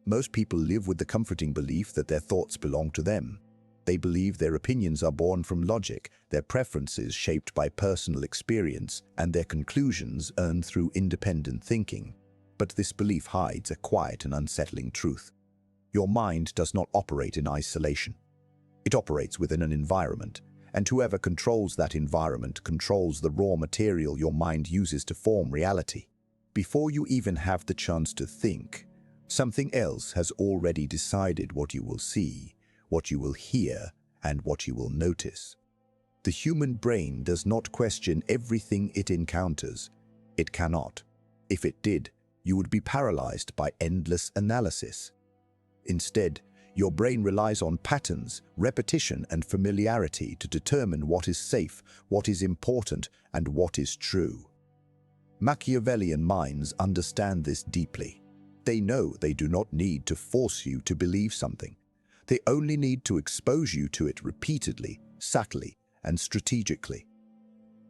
Most people live with the comforting belief that their thoughts belong to them. They believe their opinions are born from logic, their preferences shaped by personal experience, and their conclusions earned through independent thinking. But this belief hides a quiet and unsettling truth. Your mind does not operate in isolation. It operates within an environment, and whoever controls that environment controls the raw material your mind uses to form reality. Before you even have the chance to think, something else has already decided what you will see, what you will hear, and what you will notice. The human brain does not question everything it encounters. It cannot. If it did, you would be paralyzed by endless analysis. Instead, your brain relies on patterns, repetition, and familiarity to determine what is safe, what is important, and what is true. Machiavellian minds understand this deeply. They know they do not need to force you to believe something. They only need to expose you to it repeatedly, subtly, and strategically.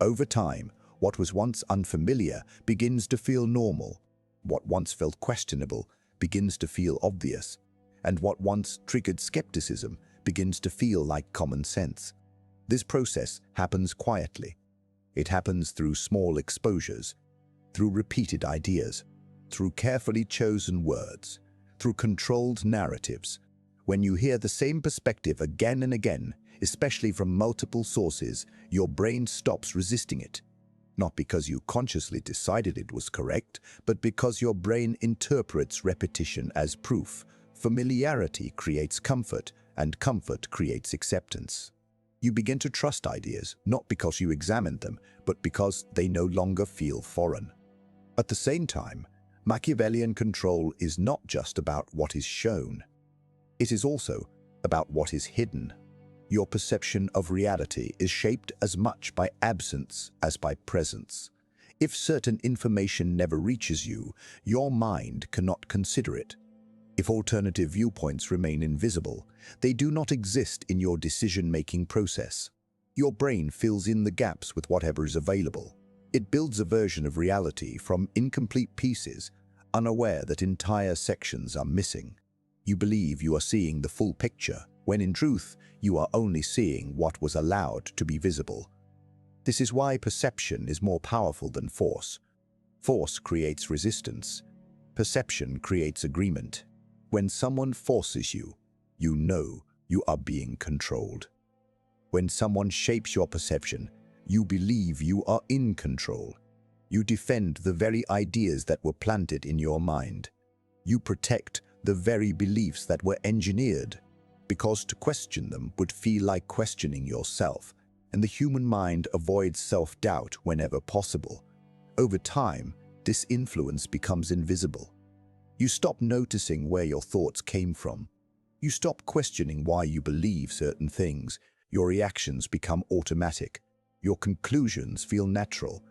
Over time, what was once unfamiliar begins to feel normal. What once felt questionable begins to feel obvious. And what once triggered skepticism begins to feel like common sense. This process happens quietly. It happens through small exposures, through repeated ideas, through carefully chosen words, through controlled narratives. When you hear the same perspective again and again, especially from multiple sources, your brain stops resisting it. Not because you consciously decided it was correct, but because your brain interprets repetition as proof. Familiarity creates comfort, and comfort creates acceptance. You begin to trust ideas, not because you examined them, but because they no longer feel foreign. At the same time, Machiavellian control is not just about what is shown. It is also about what is hidden. Your perception of reality is shaped as much by absence as by presence. If certain information never reaches you, your mind cannot consider it. If alternative viewpoints remain invisible, they do not exist in your decision-making process. Your brain fills in the gaps with whatever is available. It builds a version of reality from incomplete pieces, unaware that entire sections are missing. You believe you are seeing the full picture, when in truth, you are only seeing what was allowed to be visible. This is why perception is more powerful than force. Force creates resistance. Perception creates agreement. When someone forces you, you know you are being controlled. When someone shapes your perception, you believe you are in control. You defend the very ideas that were planted in your mind. You protect the very beliefs that were engineered, because to question them would feel like questioning yourself, and the human mind avoids self-doubt whenever possible. Over time, this influence becomes invisible. You stop noticing where your thoughts came from. You stop questioning why you believe certain things. Your reactions become automatic. Your conclusions feel natural.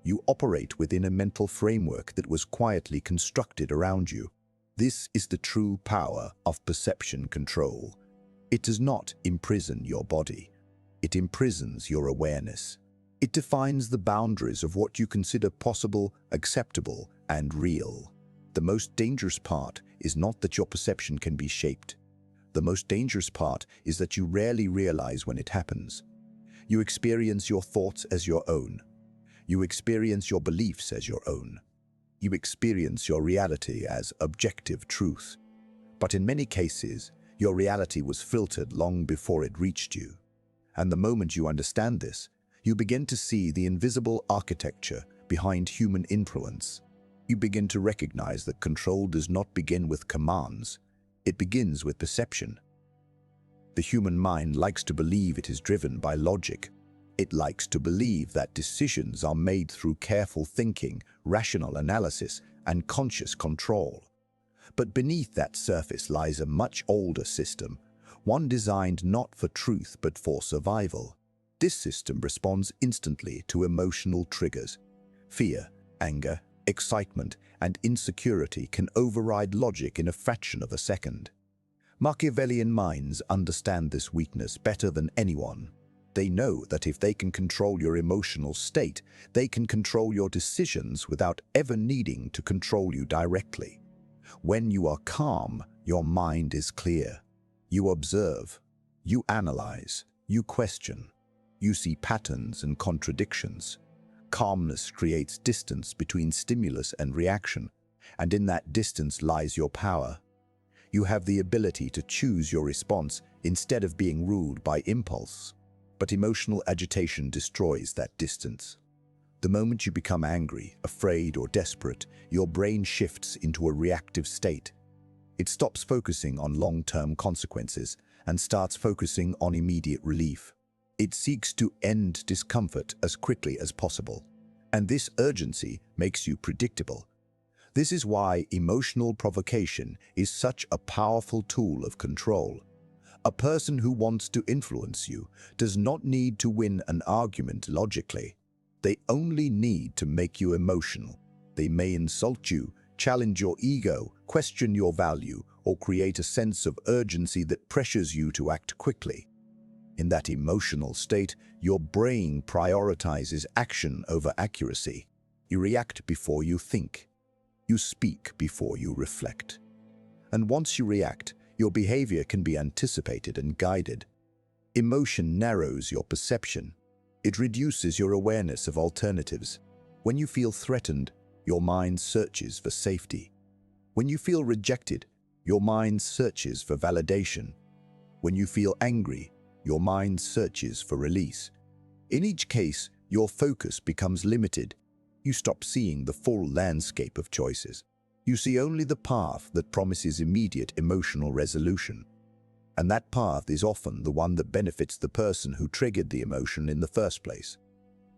You operate within a mental framework that was quietly constructed around you. This is the true power of perception control. It does not imprison your body. It imprisons your awareness. It defines the boundaries of what you consider possible, acceptable, and real. The most dangerous part is not that your perception can be shaped. The most dangerous part is that you rarely realize when it happens. You experience your thoughts as your own. You experience your beliefs as your own. You experience your reality as objective truth. But in many cases, your reality was filtered long before it reached you. And the moment you understand this, you begin to see the invisible architecture behind human influence. You begin to recognize that control does not begin with commands. It begins with perception. The human mind likes to believe it is driven by logic. It likes to believe that decisions are made through careful thinking, rational analysis, and conscious control. But beneath that surface lies a much older system, one designed not for truth but for survival. This system responds instantly to emotional triggers. Fear, anger, excitement, and insecurity can override logic in a fraction of a second. Machiavellian minds understand this weakness better than anyone. They know that if they can control your emotional state, they can control your decisions without ever needing to control you directly. When you are calm, your mind is clear. You observe, you analyze, you question. You see patterns and contradictions. Calmness creates distance between stimulus and reaction, and in that distance lies your power. You have the ability to choose your response instead of being ruled by impulse. But emotional agitation destroys that distance. The moment you become angry, afraid, or desperate, your brain shifts into a reactive state. It stops focusing on long-term consequences and starts focusing on immediate relief. It seeks to end discomfort as quickly as possible. And this urgency makes you predictable. This is why emotional provocation is such a powerful tool of control. A person who wants to influence you does not need to win an argument logically. They only need to make you emotional. They may insult you, challenge your ego, question your value, or create a sense of urgency that pressures you to act quickly. In that emotional state, your brain prioritizes action over accuracy. You react before you think. You speak before you reflect. And once you react, your behavior can be anticipated and guided. Emotion narrows your perception. It reduces your awareness of alternatives. When you feel threatened, your mind searches for safety. When you feel rejected, your mind searches for validation. When you feel angry, your mind searches for release. In each case, your focus becomes limited. You stop seeing the full landscape of choices. You see only the path that promises immediate emotional resolution. And that path is often the one that benefits the person who triggered the emotion in the first place.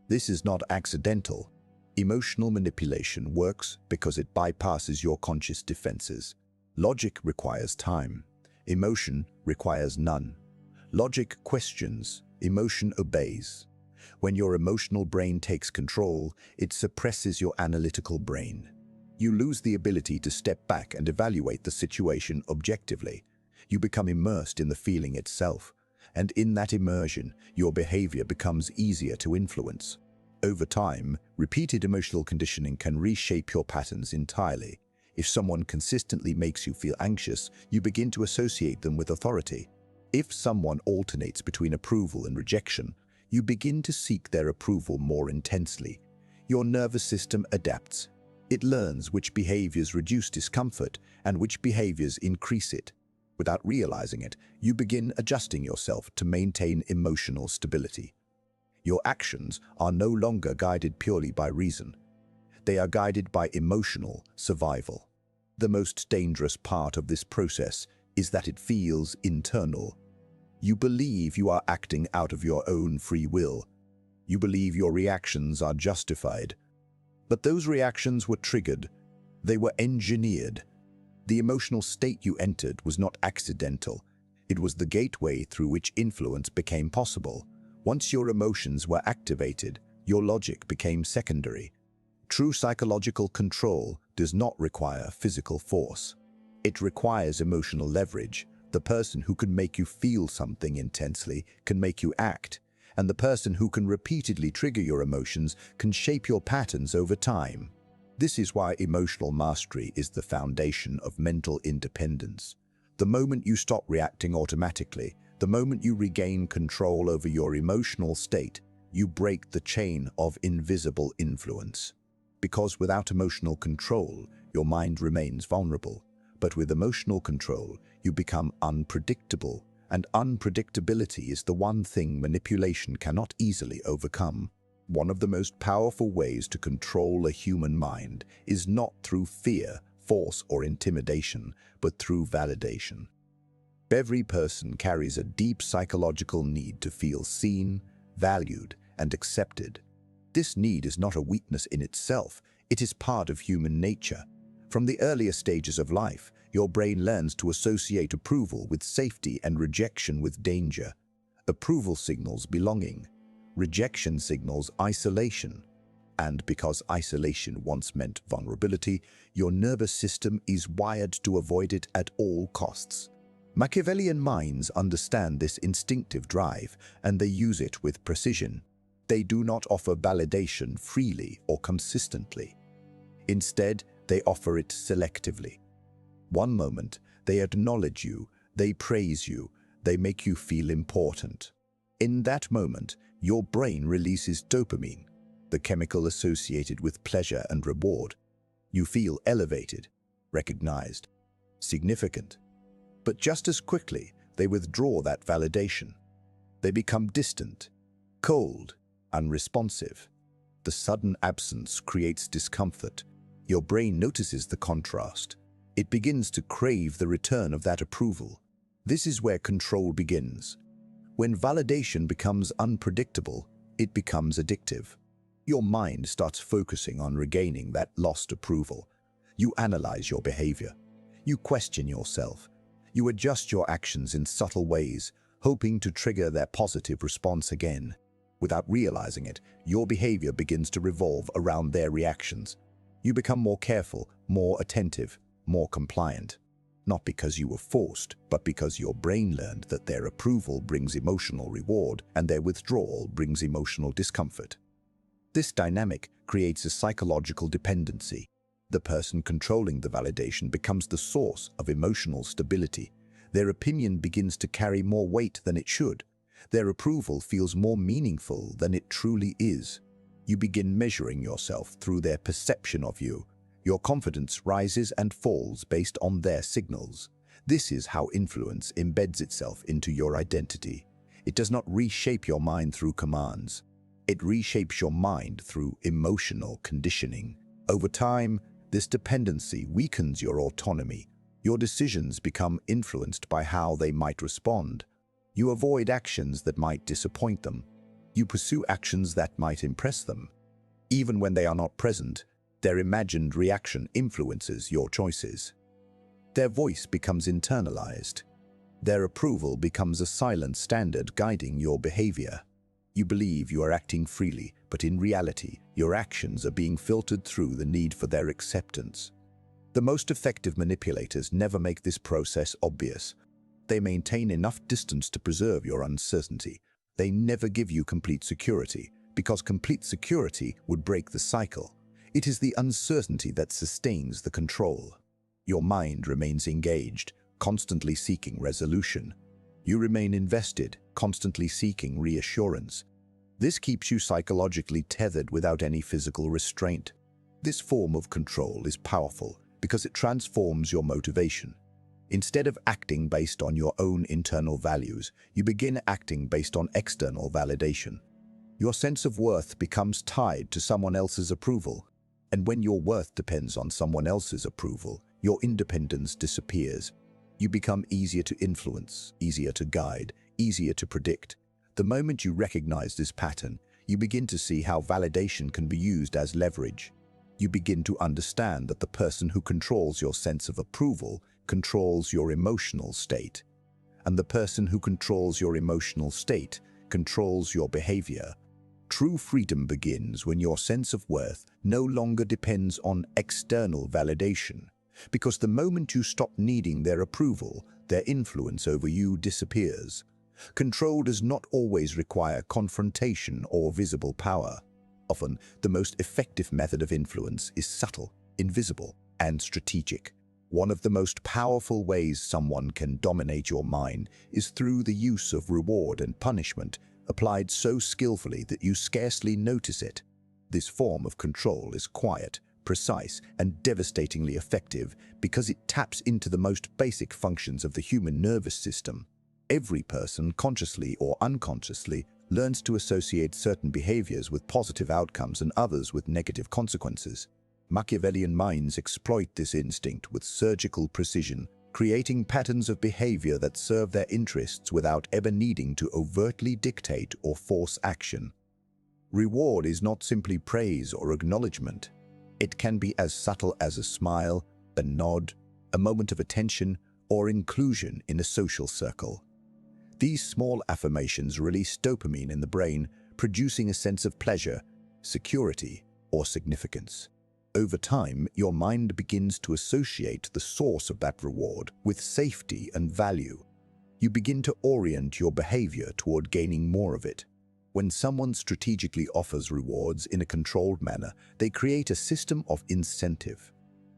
This is not accidental. Emotional manipulation works because it bypasses your conscious defenses. Logic requires time. Emotion requires none. Logic questions, emotion obeys. When your emotional brain takes control, it suppresses your analytical brain. You lose the ability to step back and evaluate the situation objectively. You become immersed in the feeling itself, and in that immersion, your behavior becomes easier to influence. Over time, repeated emotional conditioning can reshape your patterns entirely. If someone consistently makes you feel anxious, you begin to associate them with authority. If someone alternates between approval and rejection, you begin to seek their approval more intensely. Your nervous system adapts. It learns which behaviors reduce discomfort and which behaviors increase it. Without realizing it, you begin adjusting yourself to maintain emotional stability. Your actions are no longer guided purely by reason. They are guided by emotional survival. The most dangerous part of this process is that it feels internal. You believe you are acting out of your own free will. You believe your reactions are justified. But those reactions were triggered. They were engineered. The emotional state you entered was not accidental. It was the gateway through which influence became possible. Once your emotions were activated, your logic became secondary. True psychological control does not require physical force. It requires emotional leverage. The person who can make you feel something intensely can make you act, and the person who can repeatedly trigger your emotions can shape your patterns over time. This is why emotional mastery is the foundation of mental independence. The moment you stop reacting automatically, the moment you regain control over your emotional state, you break the chain of invisible influence. Because without emotional control, your mind remains vulnerable. But with emotional control, you become unpredictable, and unpredictability is the one thing manipulation cannot easily overcome. One of the most powerful ways to control a human mind is not through fear, force, or intimidation, but through validation. Every person carries a deep psychological need to feel seen, valued, and accepted. This need is not a weakness in itself, it is part of human nature. From the earliest stages of life, your brain learns to associate approval with safety and rejection with danger. Approval signals belonging. Rejection signals isolation. And because isolation once meant vulnerability, your nervous system is wired to avoid it at all costs. Machiavellian minds understand this instinctive drive, and they use it with precision. They do not offer validation freely or consistently. Instead, they offer it selectively. One moment, they acknowledge you, they praise you, they make you feel important. In that moment, your brain releases dopamine, the chemical associated with pleasure and reward. You feel elevated, recognized, significant. But just as quickly, they withdraw that validation. They become distant, cold, unresponsive. The sudden absence creates discomfort. Your brain notices the contrast. It begins to crave the return of that approval. This is where control begins. When validation becomes unpredictable, it becomes addictive. Your mind starts focusing on regaining that lost approval. You analyze your behavior. You question yourself. You adjust your actions in subtle ways, hoping to trigger their positive response again. Without realizing it, your behavior begins to revolve around their reactions. You become more careful, more attentive, more compliant. Not because you were forced, but because your brain learned that their approval brings emotional reward and their withdrawal brings emotional discomfort. This dynamic creates a psychological dependency. The person controlling the validation becomes the source of emotional stability. Their opinion begins to carry more weight than it should. Their approval feels more meaningful than it truly is. You begin measuring yourself through their perception of you. Your confidence rises and falls based on their signals. This is how influence embeds itself into your identity. It does not reshape your mind through commands. It reshapes your mind through emotional conditioning. Over time, this dependency weakens your autonomy. Your decisions become influenced by how they might respond. You avoid actions that might disappoint them. You pursue actions that might impress them. Even when they are not present, their imagined reaction influences your choices. Their voice becomes internalized. Their approval becomes a silent standard guiding your behavior. You believe you are acting freely, but in reality, your actions are being filtered through the need for their acceptance. The most effective manipulators never make this process obvious. They maintain enough distance to preserve your uncertainty. They never give you complete security, because complete security would break the cycle. It is the uncertainty that sustains the control. Your mind remains engaged, constantly seeking resolution. You remain invested, constantly seeking reassurance. This keeps you psychologically tethered without any physical restraint. This form of control is powerful because it transforms your motivation. Instead of acting based on your own internal values, you begin acting based on external validation. Your sense of worth becomes tied to someone else's approval. And when your worth depends on someone else's approval, your independence disappears. You become easier to influence, easier to guide, easier to predict. The moment you recognize this pattern, you begin to see how validation can be used as leverage. You begin to understand that the person who controls your sense of approval controls your emotional state. And the person who controls your emotional state controls your behavior. True freedom begins when your sense of worth no longer depends on external validation, because the moment you stop needing their approval, their influence over you disappears. Control does not always require confrontation or visible power. Often, the most effective method of influence is subtle, invisible, and strategic. One of the most powerful ways someone can dominate your mind is through the use of reward and punishment, applied so skillfully that you scarcely notice it. This form of control is quiet, precise, and devastatingly effective because it taps into the most basic functions of the human nervous system. Every person, consciously or unconsciously, learns to associate certain behaviors with positive outcomes and others with negative consequences. Machiavellian minds exploit this instinct with surgical precision, creating patterns of behavior that serve their interests without ever needing to overtly dictate or force action. Reward is not simply praise or acknowledgement. It can be as subtle as a smile, a nod, a moment of attention, or inclusion in a social circle. These small affirmations release dopamine in the brain, producing a sense of pleasure, security, or significance. Over time, your mind begins to associate the source of that reward with safety and value. You begin to orient your behavior toward gaining more of it. When someone strategically offers rewards in a controlled manner, they create a system of incentive.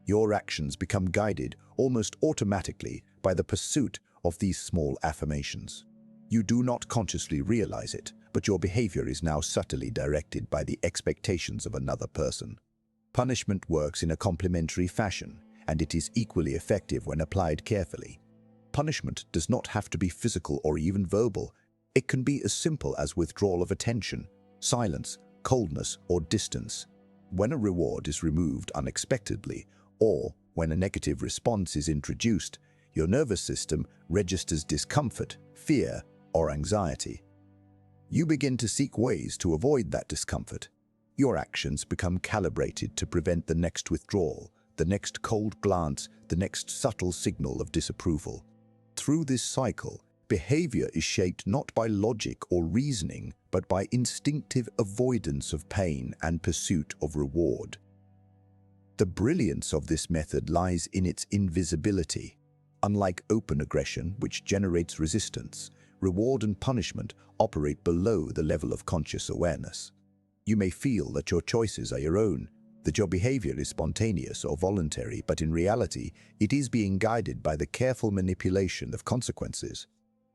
Your actions become guided almost automatically by the pursuit of these small affirmations. You do not consciously realize it, but your behavior is now subtly directed by the expectations of another person. Punishment works in a complementary fashion, and it is equally effective when applied carefully. Punishment does not have to be physical or even verbal. It can be as simple as withdrawal of attention, silence, coldness, or distance. When a reward is removed unexpectedly, or when a negative response is introduced, your nervous system registers discomfort, fear, or anxiety. You begin to seek ways to avoid that discomfort. Your actions become calibrated to prevent the next withdrawal, the next cold glance, the next subtle signal of disapproval. Through this cycle, behavior is shaped not by logic or reasoning, but by instinctive avoidance of pain and pursuit of reward. The brilliance of this method lies in its invisibility. Unlike open aggression, which generates resistance, reward and punishment operate below the level of conscious awareness. You may feel that your choices are your own, that your behavior is spontaneous or voluntary, but in reality, it is being guided by the careful manipulation of consequences.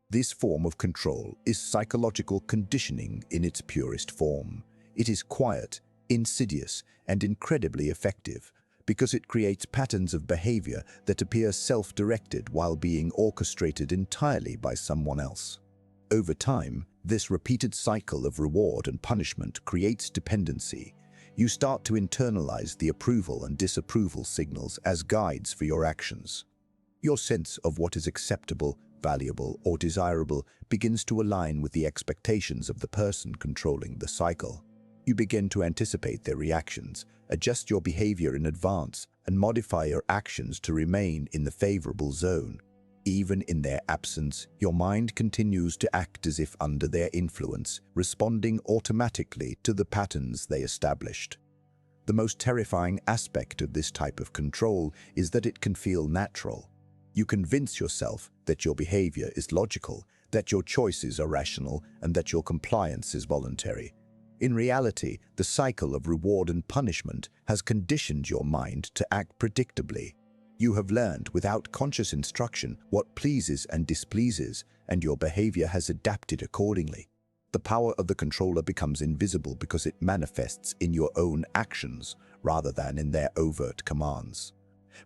This form of control is psychological conditioning in its purest form. It is quiet, insidious, and incredibly effective because it creates patterns of behavior that appear self-directed while being orchestrated entirely by someone else. Over time, this repeated cycle of reward and punishment creates dependency. You start to internalize the approval and disapproval signals as guides for your actions. Your sense of what is acceptable, valuable, or desirable begins to align with the expectations of the person controlling the cycle. You begin to anticipate their reactions, adjust your behavior in advance, and modify your actions to remain in the favorable zone. Even in their absence, your mind continues to act as if under their influence, responding automatically to the patterns they established. The most terrifying aspect of this type of control is that it can feel natural. You convince yourself that your behavior is logical, that your choices are rational, and that your compliance is voluntary. In reality, the cycle of reward and punishment has conditioned your mind to act predictably. You have learned without conscious instruction what pleases and displeases, and your behavior has adapted accordingly. The power of the controller becomes invisible because it manifests in your own actions rather than in their overt commands.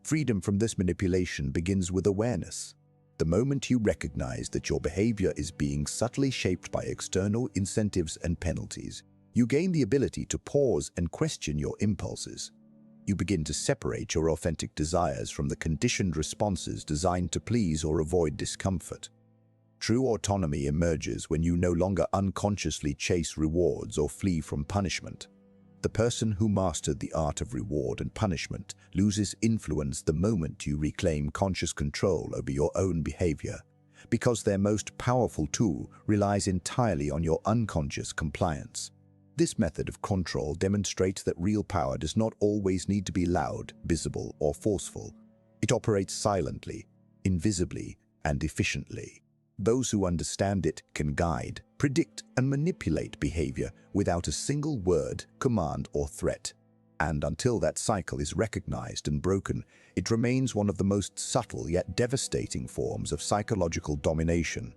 Freedom from this manipulation begins with awareness. The moment you recognize that your behavior is being subtly shaped by external incentives and penalties, you gain the ability to pause and question your impulses. You begin to separate your authentic desires from the conditioned responses designed to please or avoid discomfort. True autonomy emerges when you no longer unconsciously chase rewards or flee from punishment. The person who mastered the art of reward and punishment loses influence the moment you reclaim conscious control over your own behavior, because their most powerful tool relies entirely on your unconscious compliance. This method of control demonstrates that real power does not always need to be loud, visible, or forceful. It operates silently, invisibly, and efficiently. Those who understand it can guide, predict, and manipulate behavior without a single word, command, or threat. And until that cycle is recognized and broken, it remains one of the most subtle yet devastating forms of psychological domination.